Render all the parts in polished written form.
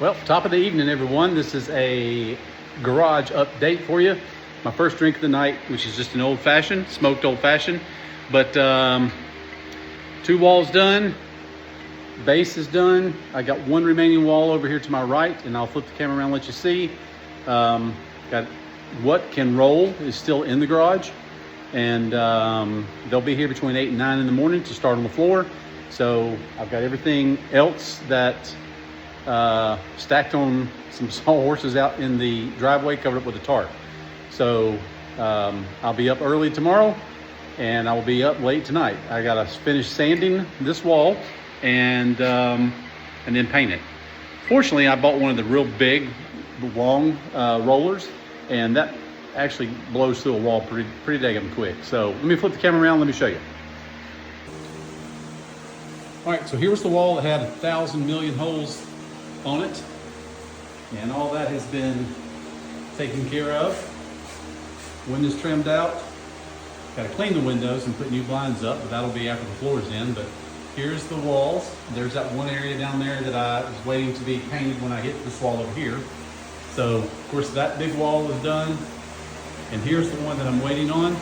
Well, top of the evening, everyone. This is a garage update for you. My first drink of the night, which is just an old-fashioned, smoked old-fashioned. But 2 walls done, base is done. I got 1 remaining wall over here to my right, and I'll flip the camera around and let you see. Got what can roll is still in the garage, and they'll be here between 8 and 9 in the morning to start on the floor. So I've got everything else that stacked on some small horses out in the driveway, covered up with a tarp. So I'll be up early tomorrow, and I will be up late tonight. I gotta finish sanding this wall and then paint it. Fortunately, I bought one of the real big, long rollers, and that actually blows through a wall pretty daggum quick. So let me flip the camera around, let me show you. All right, so here's the wall that had 1,000 million holes on it, and all that has been taken care of. Windows trimmed out. Got to clean the windows and put new blinds up, but that'll be after the floor's in. But here's the walls. There's that one area down there that I was waiting to be painted when I hit this wall over here. So of course that big wall is done, and here's the one that I'm waiting on.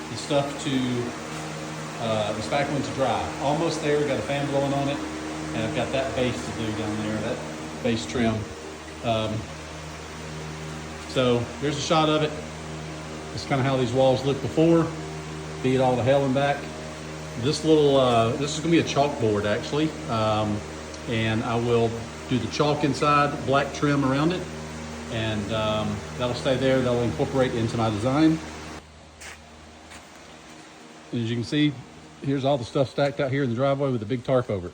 The stuff to the spackling to dry. Almost there. Got a fan blowing on it, and I've got that base to do down there, that base trim. So there's a shot of it. It's kind of how these walls looked before. Beat all the hell and back. This little, this is gonna be a chalkboard actually. And I will do the chalk inside, black trim around it. And that'll stay there. That'll incorporate into my design. And as you can see, here's all the stuff stacked out here in the driveway with a big tarp over it.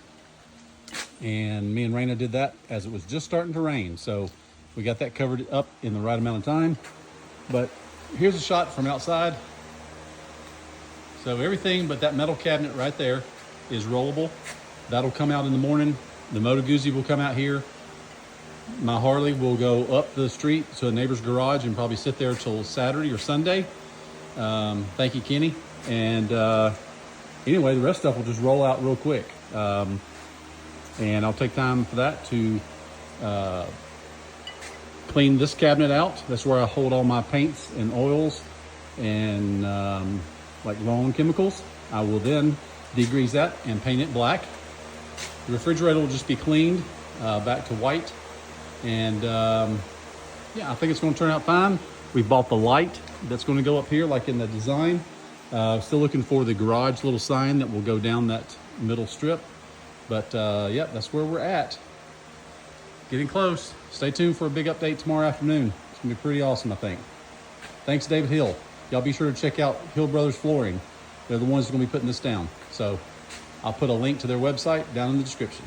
And me and Raina did that as it was just starting to rain. So we got that covered up in the right amount of time. But here's a shot from outside. So everything but that metal cabinet right there is rollable. That'll come out in the morning. The Moto Guzzi will come out here. My Harley will go up the street to a neighbor's garage and probably sit there till Saturday or Sunday. Thank you, Kenny. And anyway, the rest of stuff will just roll out real quick. And I'll take time for that to clean this cabinet out. That's where I hold all my paints and oils and like lawn chemicals. I will then degrease that and paint it black. The refrigerator will just be cleaned back to white. And yeah, I think it's gonna turn out fine. We bought the light that's gonna go up here like in the design. Still looking for the garage little sign that will go down that middle strip. But yeah, that's where we're at. Getting close. Stay tuned for a big update tomorrow afternoon. It's gonna be pretty awesome, I think. Thanks, David Hill. Y'all be sure to check out Hill Brothers Flooring. They're the ones that are gonna be putting this down. So I'll put a link to their website down in the description.